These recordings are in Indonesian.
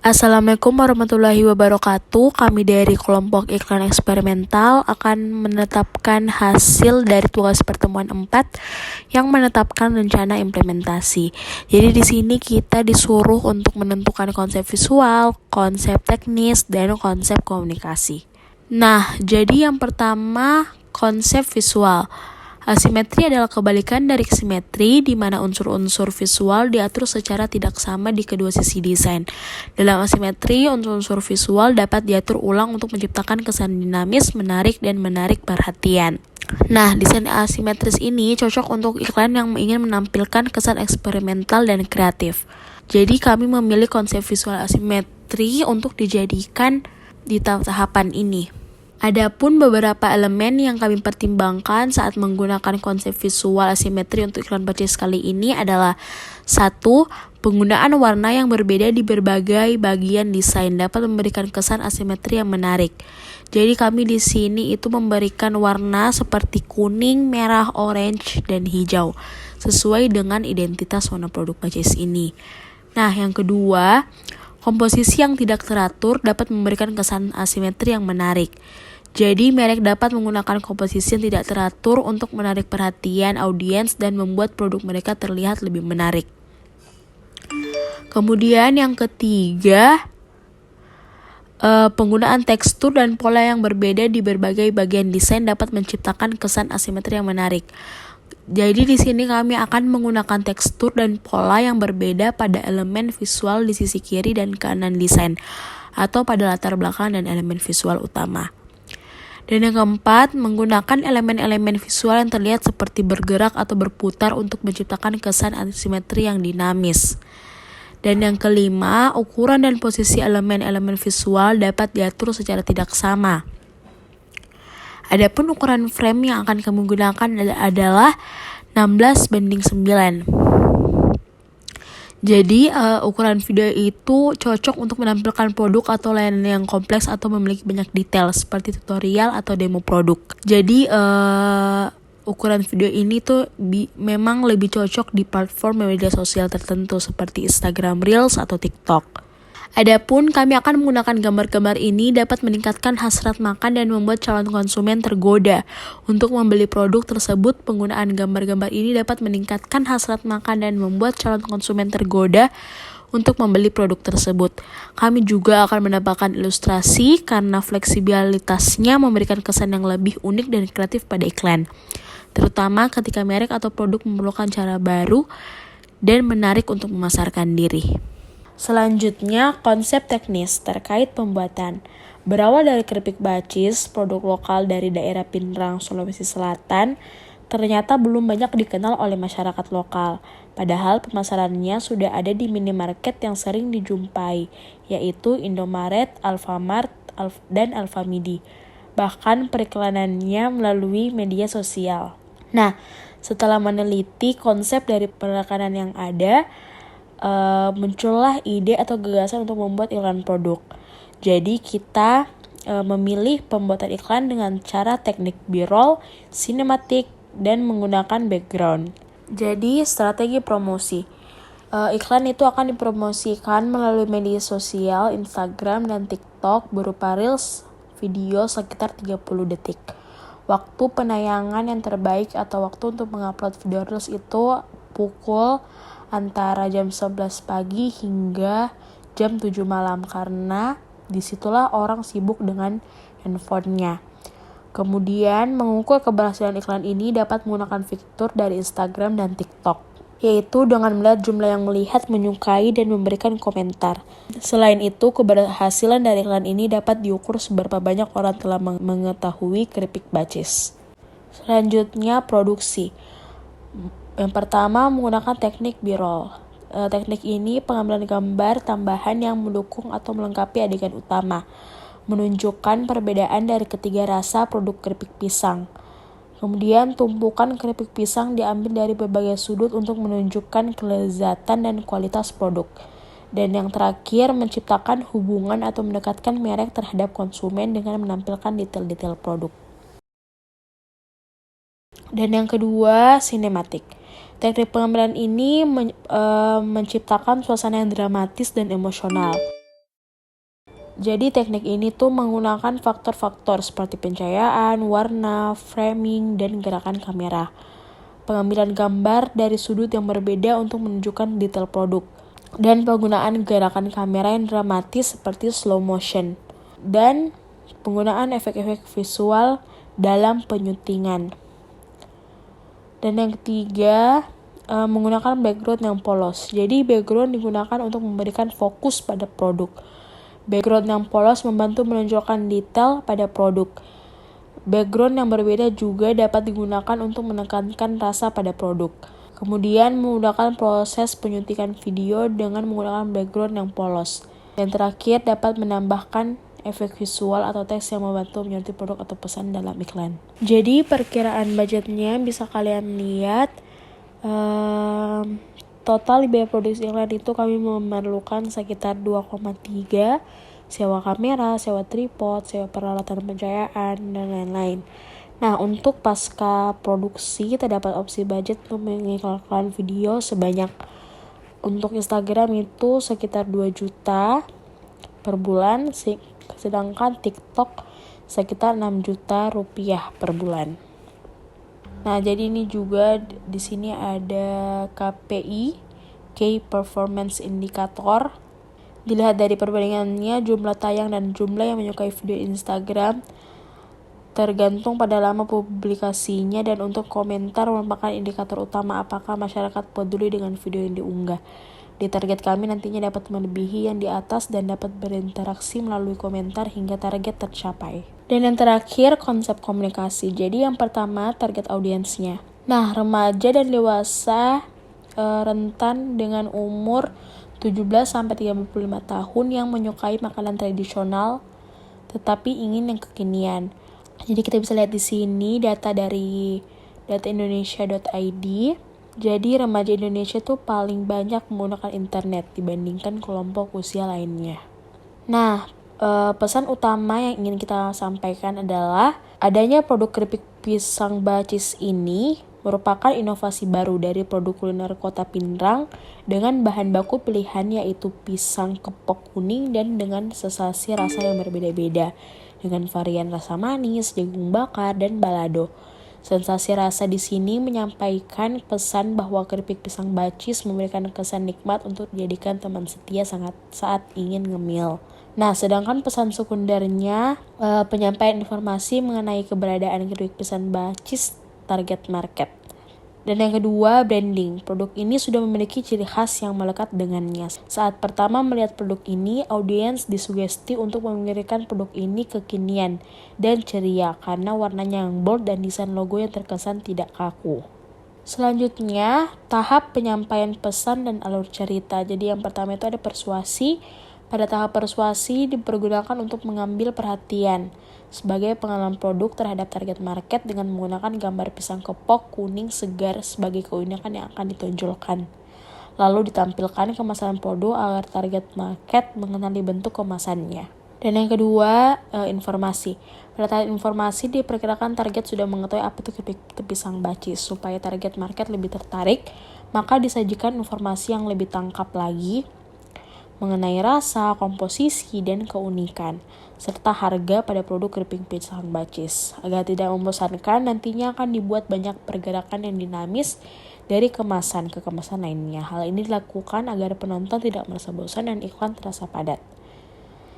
Assalamualaikum warahmatullahi wabarakatuh. Kami dari kelompok iklan eksperimental akan menetapkan hasil dari tugas pertemuan 4 yang menetapkan rencana implementasi. Jadi di sini kita disuruh untuk menentukan konsep visual, konsep teknis, dan konsep komunikasi. Nah, jadi yang pertama konsep visual. Asimetri adalah kebalikan dari simetri, di mana unsur-unsur visual diatur secara tidak sama di kedua sisi desain. Dalam asimetri, unsur-unsur visual dapat diatur ulang untuk menciptakan kesan dinamis, menarik, dan menarik perhatian. Nah, desain asimetris ini cocok untuk iklan yang ingin menampilkan kesan eksperimental dan kreatif. Jadi kami memilih konsep visual asimetri untuk dijadikan di tahapan ini. Adapun beberapa elemen yang kami pertimbangkan saat menggunakan konsep visual asimetri untuk iklan purchase kali ini adalah 1. Penggunaan warna yang berbeda di berbagai bagian desain dapat memberikan kesan asimetri yang menarik. Jadi kami di sini itu memberikan warna seperti kuning, merah, orange, dan hijau sesuai dengan identitas warna produk purchase ini. Nah, yang kedua, komposisi yang tidak teratur dapat memberikan kesan asimetri yang menarik. Jadi, merek dapat menggunakan komposisi yang tidak teratur untuk menarik perhatian audiens dan membuat produk mereka terlihat lebih menarik. Kemudian yang ketiga, penggunaan tekstur dan pola yang berbeda di berbagai bagian desain dapat menciptakan kesan asimetri yang menarik. Jadi di sini kami akan menggunakan tekstur dan pola yang berbeda pada elemen visual di sisi kiri dan kanan desain, atau pada latar belakang dan elemen visual utama. Dan yang keempat, menggunakan elemen-elemen visual yang terlihat seperti bergerak atau berputar untuk menciptakan kesan asimetri yang dinamis. Dan yang kelima, ukuran dan posisi elemen-elemen visual dapat diatur secara tidak sama. Adapun ukuran frame yang akan kami gunakan adalah 16:9. Jadi ukuran video itu cocok untuk menampilkan produk atau layanan yang kompleks atau memiliki banyak detail seperti tutorial atau demo produk. Jadi ukuran video ini tuh memang lebih cocok di platform media sosial tertentu seperti Instagram Reels atau TikTok. Adapun kami akan menggunakan gambar-gambar ini dapat meningkatkan hasrat makan dan membuat calon konsumen tergoda untuk membeli produk tersebut. Penggunaan gambar-gambar ini dapat meningkatkan hasrat makan dan membuat calon konsumen tergoda untuk membeli produk tersebut. Kami juga akan menambahkan ilustrasi karena fleksibilitasnya memberikan kesan yang lebih unik dan kreatif pada iklan, terutama ketika merek atau produk memerlukan cara baru dan menarik untuk memasarkan diri. Selanjutnya, konsep teknis terkait pembuatan. Berawal dari keripik bacis, produk lokal dari daerah Pinrang, Sulawesi Selatan, ternyata belum banyak dikenal oleh masyarakat lokal. Padahal pemasarannya sudah ada di minimarket yang sering dijumpai, yaitu Indomaret, Alfamart, dan Alfamidi. Bahkan periklanannya melalui media sosial. Nah, setelah meneliti konsep dari perikanan yang ada, muncullah ide atau gagasan untuk membuat iklan produk. Jadi kita memilih pembuatan iklan dengan cara teknik B-roll, sinematik, dan menggunakan background. Jadi strategi promosi. Iklan itu akan dipromosikan melalui media sosial, Instagram, dan TikTok berupa Reels video sekitar 30 detik. Waktu penayangan yang terbaik atau waktu untuk mengupload video Reels itu pukul antara jam 11 pagi hingga jam 7 malam karena disitulah orang sibuk dengan handphonenya. Kemudian mengukur keberhasilan iklan ini dapat menggunakan fitur dari Instagram dan TikTok, yaitu dengan melihat jumlah yang melihat, menyukai, dan memberikan komentar. Selain itu, keberhasilan dari iklan ini dapat diukur seberapa banyak orang telah mengetahui keripik bacis. Selanjutnya, produksi. Yang pertama, menggunakan teknik B-roll. Teknik ini pengambilan gambar tambahan yang mendukung atau melengkapi adegan utama, menunjukkan perbedaan dari ketiga rasa produk keripik pisang. Kemudian, tumpukan keripik pisang diambil dari berbagai sudut untuk menunjukkan kelezatan dan kualitas produk. Dan yang terakhir, menciptakan hubungan atau mendekatkan merek terhadap konsumen dengan menampilkan detail-detail produk. Dan yang kedua, sinematik. Teknik pengambilan ini menciptakan suasana yang dramatis dan emosional. Jadi teknik ini tuh menggunakan faktor-faktor seperti pencahayaan, warna, framing, dan gerakan kamera. Pengambilan gambar dari sudut yang berbeda untuk menunjukkan detail produk. Dan penggunaan gerakan kamera yang dramatis seperti slow motion. Dan penggunaan efek-efek visual dalam penyuntingan. Dan yang ketiga, menggunakan background yang polos. Jadi background digunakan untuk memberikan fokus pada produk. Background yang polos membantu menonjolkan detail pada produk. Background yang berbeda juga dapat digunakan untuk menekankan rasa pada produk. Kemudian menggunakan proses penyuntikan video dengan menggunakan background yang polos. Dan terakhir dapat menambahkan efek visual atau teks yang membantu menyortir produk atau pesan dalam iklan. Jadi perkiraan budgetnya bisa kalian lihat. Total biaya produksi iklan itu kami memerlukan sekitar 2,3, sewa kamera, sewa tripod, sewa peralatan pencahayaan, dan lain-lain. Nah, untuk pasca produksi terdapat opsi budget untuk mengiklankan video sebanyak, untuk Instagram itu sekitar 2 juta per bulan, sedangkan TikTok sekitar 6 juta rupiah per bulan. Nah, jadi ini juga di sini ada KPI, Key Performance Indicator. Dilihat dari perbandingannya, jumlah tayang dan jumlah yang menyukai video Instagram tergantung pada lama publikasinya, dan untuk komentar merupakan indikator utama apakah masyarakat peduli dengan video yang diunggah. Di target kami nantinya dapat melebihi yang di atas dan dapat berinteraksi melalui komentar hingga target tercapai. Dan yang terakhir, konsep komunikasi. Jadi yang pertama, target audiensnya. Nah, remaja dan dewasa rentan dengan umur 17-35 tahun yang menyukai makanan tradisional tetapi ingin yang kekinian. Jadi kita bisa lihat di sini data dari dataindonesia.id. Jadi remaja Indonesia tuh paling banyak menggunakan internet dibandingkan kelompok usia lainnya. Nah, pesan utama yang ingin kita sampaikan adalah adanya produk keripik pisang bacis ini merupakan inovasi baru dari produk kuliner Kota Pinrang dengan bahan baku pilihan yaitu pisang kepok kuning dan dengan sensasi rasa yang berbeda-beda dengan varian rasa manis, jagung bakar, dan balado. Sensasi rasa di sini menyampaikan pesan bahwa keripik pisang bacis memberikan kesan nikmat untuk dijadikan teman setia saat ingin ngemil. Nah, sedangkan pesan sekundernya penyampaian informasi mengenai keberadaan keripik pisang bacis target market. Dan yang kedua, branding. Produk ini sudah memiliki ciri khas yang melekat dengannya. Saat pertama melihat produk ini, audiens disugesti untuk memikirkan produk ini kekinian dan ceria karena warnanya yang bold dan desain logo yang terkesan tidak kaku. Selanjutnya, tahap penyampaian pesan dan alur cerita. Jadi yang pertama itu ada persuasi. Pada tahap persuasi dipergunakan untuk mengambil perhatian sebagai pengalaman produk terhadap target market dengan menggunakan gambar pisang kepok kuning segar sebagai keunikan yang akan ditonjolkan. Lalu ditampilkan kemasan produk agar target market mengenali bentuk kemasannya. Dan yang kedua, informasi. Pada tahap informasi diperkirakan target sudah mengetahui apa itu keripik pisang bacis. Supaya target market lebih tertarik, maka disajikan informasi yang lebih tangkap lagi mengenai rasa, komposisi, dan keunikan, serta harga pada produk keripik pisang bacis. Agar tidak membosankan, nantinya akan dibuat banyak pergerakan yang dinamis dari kemasan ke kemasan lainnya. Hal ini dilakukan agar penonton tidak merasa bosan dan iklan terasa padat.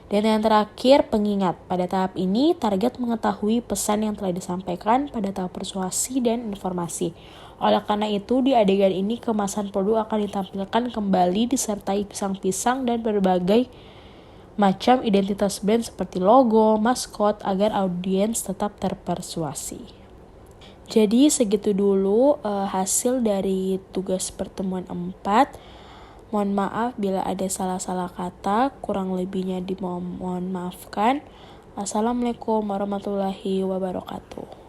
Dan yang terakhir, pengingat. Pada tahap ini, target mengetahui pesan yang telah disampaikan pada tahap persuasi dan informasi. Oleh karena itu, di adegan ini kemasan produk akan ditampilkan kembali disertai pisang-pisang dan berbagai macam identitas brand seperti logo, maskot agar audiens tetap terpersuasi. Jadi segitu dulu hasil dari tugas pertemuan 4. Mohon maaf bila ada salah-salah kata, kurang lebihnya dimohon maafkan. Assalamualaikum warahmatullahi wabarakatuh.